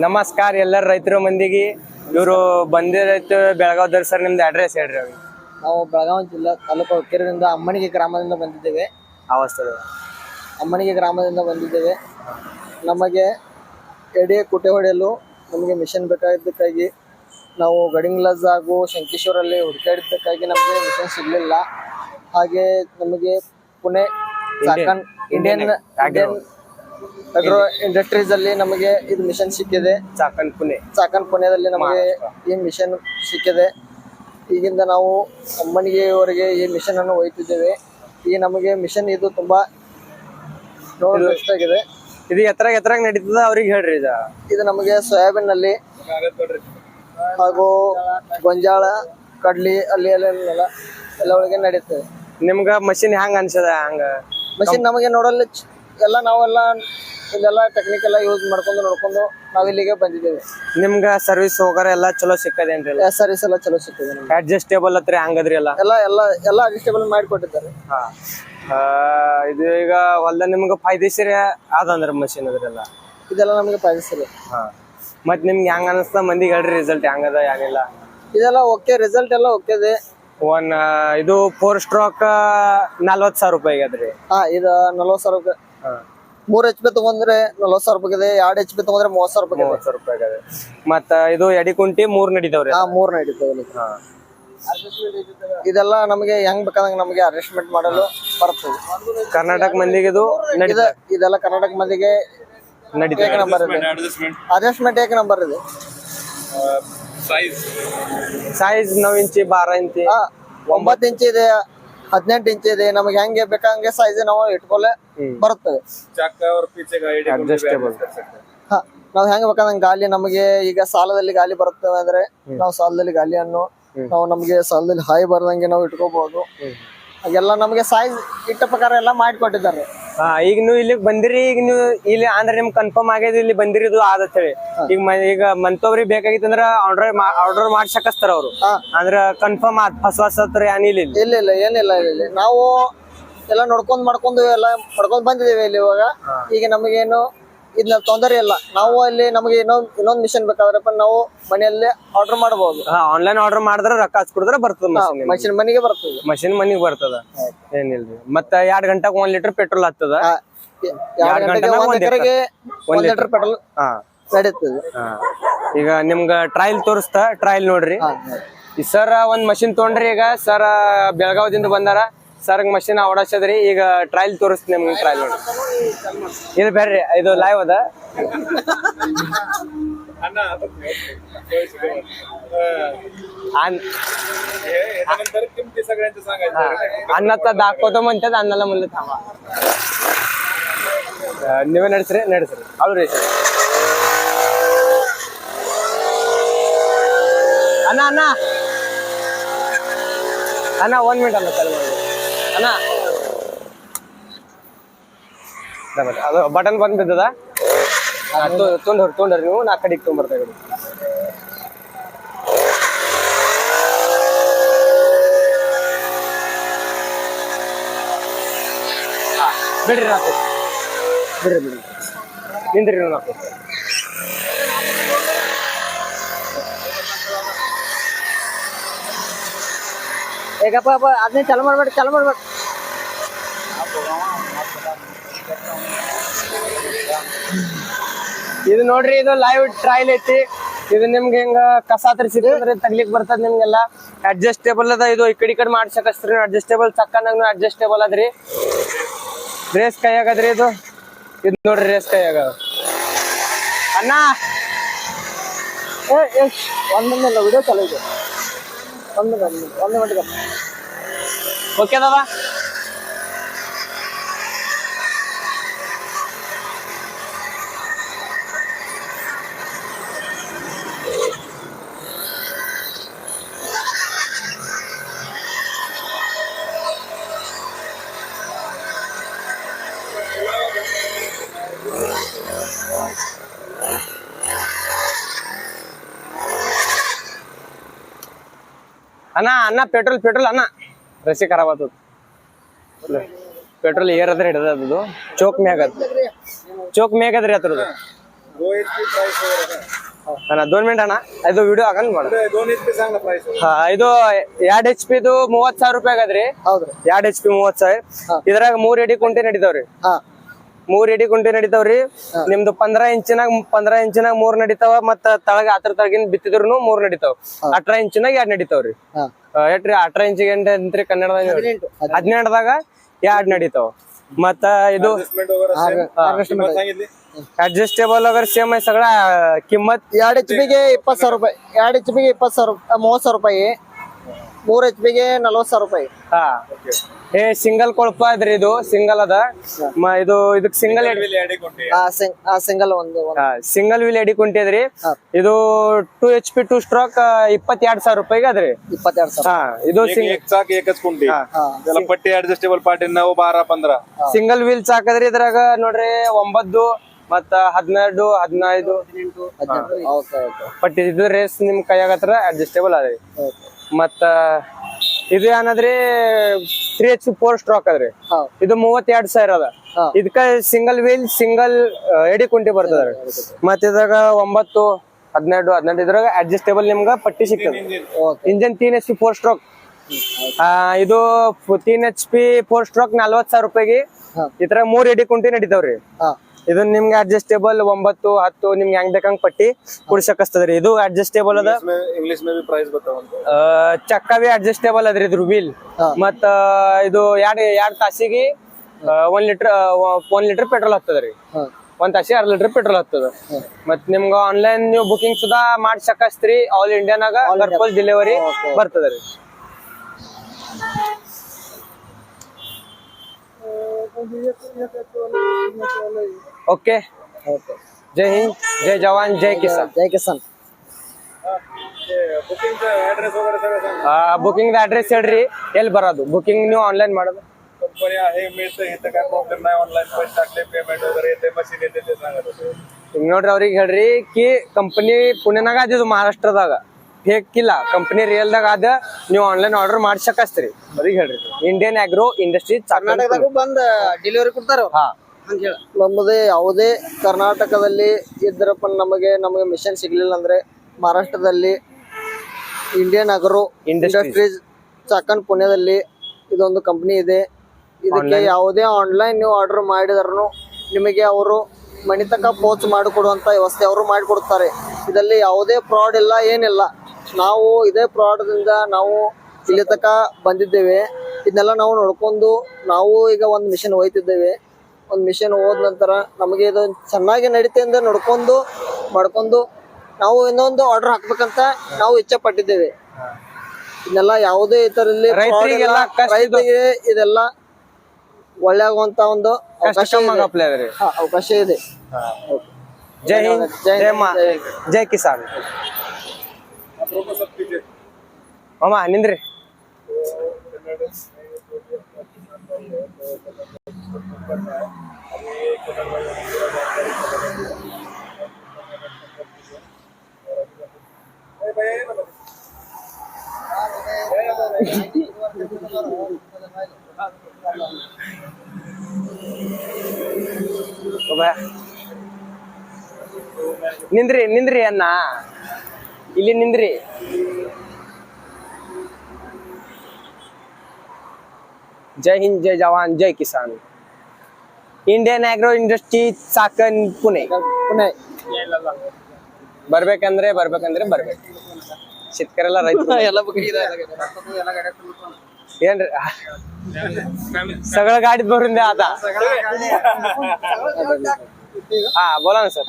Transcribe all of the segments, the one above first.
ನಮಸ್ಕಾರ ಎಲ್ಲರ ರೈತರ ಮಂದಿಗೆ. ಇವರು ಬಂದಿರೈತ ಬೆಳಗಾವ್ ಸರ್, ನಿಮ್ದು ಅಡ್ರೆಸ್ ಹೇಳ್ರಿ. ಅವ್ರಿಗೆ ನಾವು ಬೆಳಗಾವಿ ಜಿಲ್ಲಾ ತಾಲೂಕು ಹುಕ್ಕೇರಿಯಿಂದ ಅಮ್ಮಣಿಗೆ ಗ್ರಾಮದಿಂದ ಬಂದಿದ್ದೇವೆ. ಅಮ್ಮಣಿಗೆ ಗ್ರಾಮದಿಂದ ಬಂದಿದ್ದೇವೆ. ನಮಗೆ ಎಡೆ ಕುಟೆ ಹೊಡೆಯಲು ನಮಗೆ ಮಿಷನ್ ಬೇಕಾಗಿದ್ದಕ್ಕಾಗಿ ನಾವು ಗಡಿಂಗ್ಲಜ್ ಹಾಗೂ ಶಂಕೇಶ್ವರಲ್ಲಿ ಹುಡುಕಾಡಿದ್ದಕ್ಕಾಗಿ ನಮಗೆ ಮಿಷನ್ ಸಿಗಲಿಲ್ಲ. ಹಾಗೆ ನಮಗೆ ಪುಣೆ ಇಂಡಿಯನ್ ಅಗ್ರೋ ಇಂಡಸ್ಟ್ರೀಸ್ ಅಲ್ಲಿ ನಮಗೆ ಇದು ಮಿಷನ್ ಸಿಕ್ಕಿದೆ. ಚಾಕನ್ ಪುಣೆದಲ್ಲಿ ನಮಗೆ ಈ ಮಿಷನ್ ಸಿಕ್ಕಿದೆ. ಈಗಿಂದ ನಾವು ಅಮ್ಮನಿಗೆವರೆಗೆ ಈ ಮಿಷನ್ ಅನ್ನು ಒಯ್ತಿದ್ದೇವೆ. ಈ ನಮಗೆ ಮಿಷನ್ ಇದು ತುಂಬಾ ಬೆಸ್ಟ್ ಆಗಿದೆ. ಇದು ಎತ್ತರ ನಡೀತದ ಅವ್ರಿಗೆ ಹೇಳ್ರಿ. ಇದು ನಮಗೆ ಸೋಯಾಬೀನ್ ನಲ್ಲಿ ಹಾಗೂ ಗೊಂಜಾಳ ಕಡ್ಲಿ ಅಲ್ಲಿ ಎಲ್ಲ ಒಳಗೆ ನಡೀತದೆ. ನಿಮ್ಗ ಮಷಿನ್ ಹೆಂಗ ಅನ್ಸದ? ಮಷಿನ್ ನಮಗೆ ನೋಡಲು ನಾವೆಲ್ಲ ಇದೆಲ್ಲ ಟೆಕ್ನಿಕಲ್ ಯೂಸ್ ನೋಡ್ಕೊಂಡು ನಾವ್ ಇಲ್ಲಿಗೆ ಬಂದಿದ್ದೇವೆ. ನಿಮ್ಗ ಸರ್ವಿಸ್ ಹೋಗಾರ ಎಲ್ಲಾ ಚಲೋ ಸಿಕ್ಕದೇನ್ರಿ? ಸರ್ವಿಸ್ ಎಲ್ಲ ಚಲೋ ಸಿಕ್ಕಿದೆ. ಅಡ್ಜಸ್ಟೇಬಲ್ ಹತ್ರ ಹಂಗದ್ರಿ ಎಲ್ಲ ಅಡ್ಜಸ್ಟೇಬಲ್ ಮಾಡಿ ಕೊಟ್ಟಿದ್ದಾರೆ. ಇದು ಈಗ ಹೊಲ್ದ ನಿಮ್ಗ ಫಾಯ್ದೇಶೀರ ಆದಂದ್ರ ಮಷಿನ್ ಅದ್ರೆಲ್ಲ ಇದೆಲ್ಲ ನಮಗೆ ಫಾಯ್ದೇಶೀರ. ಮತ್ ನಿಮ್ಗೆ ಹೆಂಗ ಅನಸ್ತ? ಮಂದಿಗೆ ಹೇಳ್ರಿ ರಿಸಲ್ಟ್ ಹೆಂಗದ ಏನಿಲ್ಲ. ಇದೆಲ್ಲ ಓಕೆ, ರಿಸಲ್ಟ್ ಎಲ್ಲ ಓಕೆ ಇದೆ. ಇದು 4 ಸ್ಟ್ರೋಕ್ 40,000 ರೂಪಾಯಿ ಅದ್ರಿ. ಇದು 40,000 ರೂಪಾಯಿ. 3 HP ತಗೊಂಡ್ರೆ 40,000 ರೂಪಾಯಿ ಇದೆ. 2 HP ತಗೊಂಡ್ರೆ 30,000 ರೂಪಾಯಿ. ಮತ್ತ ಇದು ಎಡಿ ಕುಂಟಿ 3 ನಡೀತಾವ್ರಿ? 3 ನಡೀತಾವ್ರಿ. ಇದೆಲ್ಲ ನಮಗೆ ಹೆಂಗ್ ಬೇಕಾದಂಗ ನಮಗೆ ಅಡ್ಜಸ್ಟ್ಮೆಂಟ್ ಮಾಡಲು ಬರ್ತದೆ. ಕರ್ನಾಟಕ ಮಂದಿಗೆ ಇದು ಇದೆಲ್ಲ ಕರ್ನಾಟಕ ಮಂದಿಗೆ ನಂಬರ್ ಇದೆ. ಅಡ್ಜಸ್ಟ್ಮೆಂಟ್ ಏಕ ನಂಬರ್ ಇದೆ. ಸೈಜ್ 9 ಇಂಚಿ 12 ಇಂಚಿ 9 ಇಂಚಿ ಇದೆ, 18 ಇಂಚಿ ಇದೆ. ನಮಗೆ ಹೆಂಗೆ ಬೇಕಂಗೆ ಸೈಜ್ ನಾವು ಇಟ್ಕೊಳ್ಳೆ ಬರುತ್ತವೆ. ಅಡ್ಜಸ್ಟೇಬಲ್. ನಾವ್ ಹೆಂಗ್ ಬೇಕಂದಂಗ ಗಾಲಿ ನಮಗೆ ಈಗ ಸಾಲದಲ್ಲಿ ಗಾಲಿ ಬರುತ್ತವೆ ಅಂದ್ರೆ ನಾವು ಸಾಲದಲ್ಲಿ ಗಾಲಿಯನ್ನು ನಾವು ನಮಗೆ ಸಾಲದಲ್ಲಿ ಹಾಯಿ ಬರ್ದಂಗೆ ನಾವು ಇಟ್ಕೋಬಹುದು. ಹಾಗೆಲ್ಲ ನಮಗೆ ಸೈಜ್ ಇಟ್ಟ ಪ್ರಕಾರ ಎಲ್ಲ ಮಾಡಿಕೊಟ್ಟಿದ್ದಾರೆ. ಈಗ ನೀವು ಇಲ್ಲಿಗೆ ಬಂದಿರಿ. ಈಗ ನೀವು ಇಲ್ಲಿ ಅಂದ್ರೆ ನಿಮ್ಗೆ ಕನ್ಫರ್ಮ್ ಆಗಿದೆ ಇಲ್ಲಿ ಬಂದಿರಿದು ಆದತ್ ಹೇಳಿ. ಈಗ ಮಂತವ್ರಿಗೆ ಬೇಕಾಗಿತ್ತು ಅಂದ್ರ ಆರ್ಡರ್ ಮಾಡ್ಸಕಸ್ತಾರ ಅವ್ರು. ಅಂದ್ರ ಕನ್ಫರ್ಮ್ ಆದ್ ಹೊಸ ಇಲ್ಲ ಏನಿಲ್ಲ. ನಾವು ಎಲ್ಲ ಮಾಡ್ಕೊಂಡು ಎಲ್ಲ ಮಾಡ್ಕೊಂಡ್ ಬಂದಿದ್ದೇವೆ ಇಲ್ಲಿ. ಇವಾಗ ಈಗ ನಮಗೇನು ಇದನ್ನ ತೊಂದರೆ ಇಲ್ಲ. ನಾವು ಅಲ್ಲಿ ನಮಗೆ ಇನ್ನೊಂದ್ ಮಿಷನ್ ಬೇಕಾದ್ರೆ ನಾವು ಮನೆಯಲ್ಲೇ ಆರ್ಡರ್ ಮಾಡಬಹುದು. ಆನ್ಲೈನ್ ಆರ್ಡರ್ ಮಾಡಿದ್ರೆ ರೊಕ್ಕ ಹಚ್ಕೊಡಿದ್ರೆ ಬರ್ತದ. ಮಷಿನ್ ಮನೆಗೆ ಬರ್ತದೆ. ಮಷಿನ್ ಮನಿಗೆ ಬರ್ತದ. ಏನಿಲ್ರಿ. ಮತ್ತ 2 ಗಂಟೆಗೆ 1 ಲೀಟರ್ ಪೆಟ್ರೋಲ್ ಹತ್ತದ. 2 ಗಂಟೆಗೆ 1 ಎಕರೆಗೆ 1 ಲೀಟರ್ ಪೆಟ್ರೋಲ್ ನಡೀತದೆ. ಈಗ ನಿಮ್ಗ ಟ್ರಯಲ್ ತೋರಿಸ್ತಾ, ಟ್ರಯಲ್ ನೋಡ್ರಿ. ಸರ್ ಒಂದ್ ಮಷಿನ್ ತೊಗೊಂಡ್ರಿ. ಈಗ ಸರ್ ಬೆಳಗಾವದಿಂದ ಬಂದಾರ. ಸರ್ ಮಷಿನ್ ಓಡಾಡ್ಸದ್ರಿ. ಈಗ ಟ್ರಯಲ್ ತೋರಿಸ್ತೀನಿ ನಿಮ್ಗೆ. ಟ್ರಯಲ್ ನೋಡಿ. ಇದು ಬೇಡ್ರಿ, ಇದು ಲೈವ್ ಅದ. अन्नाचा दाखवतो म्हणतात, अन्नाला म्हणलं थांबा. ನೀವೇ ನಡೆಸ್ರಿ ಅವ್ರಿ. ಅಣ್ಣ 1 ಮಿನಿಟ್ ಅಲ್ಲ ಚಾಲು ಮಾಡಿ ಅಣ್ಣ. ಅದು ಬಟನ್ ಬಂದ್ ಬಿದ್ದದ. ತೊಗೊಂಡ್ರಿ ನೀವು. ನಾ ಕಡೆಗೆ ತೊಗೊಂಡ್ಬರ್ತಾ ಇದ್ದೀವಿ. ಬಿಡ್ರಿ ನಾಕು ಬಿಡ್ರಿ ನಿಂದ್ರಿ ನಾಕು. ಹೇಗಪ್ಪ ಅದನ್ನೇ ಚಾಲು ಮಾಡ್ಬೇಡಿ. ಇದು ನೋಡ್ರಿ, ಇದು ಲೈವ್ ಟ್ರಯಲ್ ಐತಿ. ಇದು ನಿಮ್ಗೆ ಹೆಂಗ ಕಸಾತ್ರಿ ಸಿಕ್ಕಿದ್ರೆ ತಗ್ಲಿಕ್ ಬರ್ತದ. ನಿಮ್ಗೆಲ್ಲ ಅಡ್ಜಸ್ಟೇಬಲ್ ಅದ. ಇದು ಈ ಕಡೆ ಮಾಡ್ಸಕಸ್ತ್ರಿ. ಅಡ್ಜಸ್ಟೇಬಲ್ ಚಕ್ಕನಾಗ ಅಡ್ಜಸ್ಟೇಬಲ್ ಅದ್ರಿ. ರೇಸ್ ಕೈಯಾಗದ್ರಿ ಇದು ನೋಡ್ರಿ. ರೇಸ್ ಕೈಯಾಗ ಅಣ್ಣ 1 ಮಿನಿಟ್ ವಿಡಿಯೋ ಚಾಲು ಇದೆ. 1 ಮಿನಿಟ್ ಓಕೆ ದಾದಾ. ಅಣ್ಣ ಪೆಟ್ರೋಲ್ ಅಣ್ಣ ರಸಿ ಖರಾಬ್ ಆತದ. ಪೆಟ್ರೋಲ್ ಏರದ್ರೆ ಹಿಡದದು. ಚೋಕ್ ಮ್ಯಾಗದ್ರಿ ಅದ್ರದ್ದು. 2 HP प्राइस वगैरह का ಅಣ್ಣ 2 ಮಿನಿಟ್ ಅಣ್ಣ ಇದು ವಿಡಿಯೋ ಆಗನ್ ಮಾಡ 2 HP सांग ना प्राइस ಹಾ ಇದು 2 HP ಇದು 30,000 ರೂಪಾಯಿ ಆಗದ್ರಿ ಹೌದ್ರಿ 2 HP 30,000 ಇದ್ರಾಗ 3 ಎಡಿ ಕುಂಟೆ ನಡಿತಾವ್ರಿ ಹಾ 3 ಎಡಿ ಕುಂಟೆ ನಡಿತಾವ್ರಿ ನಿಮ್ದು 15 ಇಂಚಿನಾಗ 3 ನಡಿತಾವ ಮತ್ತ ತಳಗ ಆತರ ತಳಗಿನ ಬಿತ್ತಿದ್ರು 3 ನಡಿತಾವ 18 ಇಂಚಿನಾಗ 2 ನಡಿತಾವ್ರಿ ಹಾ ಎಟ್ರಿ 18 ಇಂಚಿಗೆ ಅಂತ್ರಿ ಕನ್ನಡದಾಗ 18ದಾಗ 2 ನಡಿತಾವ ಮತ್ತ ಇದು इन्वेस्टमेंट वगैरह सेम किंमत सांगितली ಅಡ್ಜಸ್ಟೇಬಲ್ वगैरे सेम आहे सगळा किंमत 2 HP ಗೆ 20,000 ರೂಪಾಯಿ 2 HP ಗೆ 30,000 ರೂಪಾಯಿ 3 HP ಗೆ 40,000 ರೂಪಾಯಿ ಹಾ हे ಸಿಂಗಲ್ ಕೊಳಪ ಅದ್ರಿ ಇದು ಸಿಂಗಲ್ ಅದ ಇದು ಇದಕ್ ಸಿಂಗಲ್ एडी कोटी ಆ ಸಿಂಗಲ್ ಒಂದು ಸಿಂಗಲ್ ವೀಲ್ ಎಡಿ ಕುಂಟಿದ್ರಿ ಇದು 2 HP 2 ಸ್ಟ್ರೋಕ್ 22,000 ರೂಪಾಯಿಗೆ ಅದ್ರಿ 22,000 ಹಾ ಇದು एक चाक एकच कुंडी त्याला पट्टी ऍडजस्टेबल पाटी 9 12 15 ಸಿಂಗಲ್ ವೀಲ್ ಚಾಕದ್ರಿ ಇದ್ರಾಗ ನೋಡ್ರಿ 9 ಮತ್ತ 12 15 ಓಕೆ ಓಕೆ ಪಟ್ಟಿ ಇದು ರೇಸ್ ನಿಮ್ ಕೈಯಾಗ ಹತ್ರ ಅಡ್ಜಸ್ಟೇಬಲ್ ಅದ್ರಿ ಮತ್ತ ಇದು ಏನದ್ರಿ 3 HP 4 ಸ್ಟ್ರೋಕ್ ಅದ್ರಿ ಹಾ ಇದು 32,000 ಅದ ಇದಕ್ಕ ಸಿಂಗಲ್ ವೀಲ್ ಸಿಂಗಲ್ ಎಡಿ ಕುಂಟಿ ಬರ್ತದ್ರಿ ಮತ್ತ ಇದ್ರಾಗ 9 12 ಇದ್ರಾಗ ಅಡ್ಜಸ್ಟೇಬಲ್ ನಿಮ್ಗ ಪಟ್ಟಿ ಸಿಗ್ತದೆ ಇಂಜನ್ 3 HP 4 ಸ್ಟ್ರೋಕ್ ಇದು 3 HP 4 ಸ್ಟ್ರೋಕ್ 40,000 ರೂಪಾಯಿಗೆ ಇತರ 3 ಎಡಿ ಕುಂಟಿ ನಡಿತಾವ್ರಿ ಹಾ ಇದನ್ನ ನಿಮ್ಗೆ ಅಡ್ಜಸ್ಟೇಬಲ್ 9 10 ನಿಮ್ಗೆ ಹೆಂಗ್ ಬೇಕಂಗ್ ಪಟ್ಟಿ ಕುಡ್ಸಕಸ್ತದ್ರಿ ಇದು ಅಡ್ಜಸ್ಟೇಬಲ್ ಅದ इंग्लिश में भी प्राइस बताओ उनको ಚಕ್ಕ ಬಿ ಅಡ್ಜಸ್ಟೇಬಲ್ ಅದ್ರಿ ಇದ್ರ ವೀಲ್ ಮತ್ತ ಇದು ಎರಡ್ ತಾಸಿಗೆ 1 ಲೀಟರ್ ಪೆಟ್ರೋಲ್ ಹತ್ತದ್ರಿ ಹಾ 1 ತಾಸಿಗೆ 2 ಲೀಟರ್ ಪೆಟ್ರೋಲ್ ಹತ್ತದ ಮತ್ ನಿಮ್ಗ ಆನ್ಲೈನ್ ನೀವು ಬುಕಿಂಗ್ ಸುದಾ ಮಾಡ್ಸಕಸ್ತ್ರಿ ಆಲ್ ಇಂಡಿಯಾನಾಗ ಗರ್ಪಲ್ ಡೆಲಿವರಿ ಬರ್ತದ್ರಿ ಓಕೆ ಓಕೆ ಜೈ ಹಿಂದ್ ಜೈ ಜವಾನ್ ಜೈ ಕಿಸಾನ್ ಜೈ ಕಿಸಾನ್ बुकिंग एड्रेस वगैरह सगळं सांग ಬುಕಿಂಗ್ ಅಡ್ರೆಸ್ ಹೇಳ್ರಿ ಎಲ್ಲಿ ಬರೋದು ಬುಕಿಂಗ್ ನೀವು ಆನ್ಲೈನ್ ಮಾಡೋದು कंपनी आहे मिळतं इथं काय प्रॉब्लेम नाही ऑनलाईन पैसे टाकले पेमेंट वगैरे येते मशीन येते ते सांगत होते ಈಗ ನೋಡ್ರಿ ಅವ್ರಿಗೆ ಹೇಳ್ರಿ ಕಿ ಕಂಪನಿ ಪುಣೆನಾಗ ಅದಿದು ಮಹಾರಾಷ್ಟ್ರದಾಗ ಫೇಕ್ ಇಲ್ಲ ಕಂಪನಿ ರಿಯಲ್ದಾಗ ಅದ ನೀವು ಆನ್ಲೈನ್ ಆರ್ಡರ್ ಮಾಡ್ಸಕಸ್ತ್ರಿ ಅವ್ರಿಗೆ ಹೇಳ್ರಿ ಇಂಡಿಯನ್ ಆಗ್ರೋ ಇಂಡಸ್ಟ್ರಿ ಕರ್ನಾಟಕದಾಗೂ ಬಂದ್ ಡೆಲಿವರಿ ಕೊಡ್ತಾರ ಹಾ ನಮ್ಮದೇ ಯಾವುದೇ ಕರ್ನಾಟಕದಲ್ಲಿ ಇದ್ರಪ್ಪ ನಮಗೆ ಮಿಷನ್ ಸಿಗ್ಲಿಲ್ಲ ಅಂದ್ರೆ ಮಹಾರಾಷ್ಟ್ರದಲ್ಲಿ ಇಂಡಿಯನ್ ಅಗ್ರೋ ಇಂಡಸ್ಟ್ರೀಸ್ ಚಾಕನ್ ಪುಣೆದಲ್ಲಿ ಇದೊಂದು ಕಂಪನಿ ಇದೆ ಇದಕ್ಕೆ ಯಾವುದೇ ಆನ್ಲೈನ್ ನೀವು ಆರ್ಡರ್ ಮಾಡಿದ್ರು ನಿಮಗೆ ಅವರು ಮನೆ ತನಕ ಪೋಚ್ ಮಾಡಿಕೊಡುವಂತ ವ್ಯವಸ್ಥೆ ಅವರು ಮಾಡಿಕೊಡ್ತಾರೆ ಇದರಲ್ಲಿ ಯಾವುದೇ ಫ್ರಾಡ್ ಇಲ್ಲ ಏನಿಲ್ಲ ನಾವು ಇದೇ ಫ್ರಾಡ್ದಿಂದ ನಾವು ಇಲ್ಲಿ ತನಕ ಬಂದಿದ್ದೇವೆ ಇದನ್ನೆಲ್ಲ ನಾವು ನೋಡ್ಕೊಂಡು ನಾವು ಈಗ ಒಂದು ಮಿಷನ್ ಹೋಯ್ತಿದ್ದೇವೆ ಒಂದು ಮಿಷನ್ ಹೋದ ನಂತರ ನಮಗೆ ಇದು ಚೆನ್ನಾಗಿ ನಡೀತೆ ಅಂತ ನೋಡ್ಕೊಂಡು ಮಾಡ್ಕೊಂಡು ನಾವು ಇನ್ನೊಂದು ಆರ್ಡರ್ ಹಾಕ್ಬೇಕಂತ ನಾವು ಇಚ್ಛೆ ಪಟ್ಟಿದ್ದೇವೆ ಇದನ್ನೆಲ್ಲ ಯಾವುದೇ ಇದರಲ್ಲಿ ರೈತರಿಗೆಲ್ಲ ರೈತರಿಗೆ ಇದೆಲ್ಲ ಒಳ್ಳೆ ಆಗುವಂತ ಒಂದು ಅವಕಾಶ ಇದೆ. ಅವಕಾಶ ಇದೆ ಜೈ ಹಿಂದ್ ಜೈ ಮಾ ಜೈ ಕಿಸಾನ್ ಮಾಮ ನಿಂದ್ರಿ ನಿಂದ್ರಿ ನಿಂದ್ರಿ ಅಣ್ಣ ಇಲ್ಲಿ ನಿಂದ್ರಿ ಜೈ ಹಿಂದ್ ಜೈ ಜವಾನ್ ಜೈ ಕಿಸಾನ್ Indian agro industry Chakan Pune Pune ಬರ್ಬೇಕಂದ್ರೆ ಬರ್ಬೇಕು शेतकऱ्याला रैत ಏನ್ರಿ सगळं गाडीत भरून द्या आता हा बोला ना सर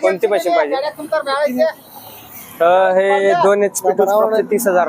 कोणती मशीन पाहिजे हे 2 HP 30,000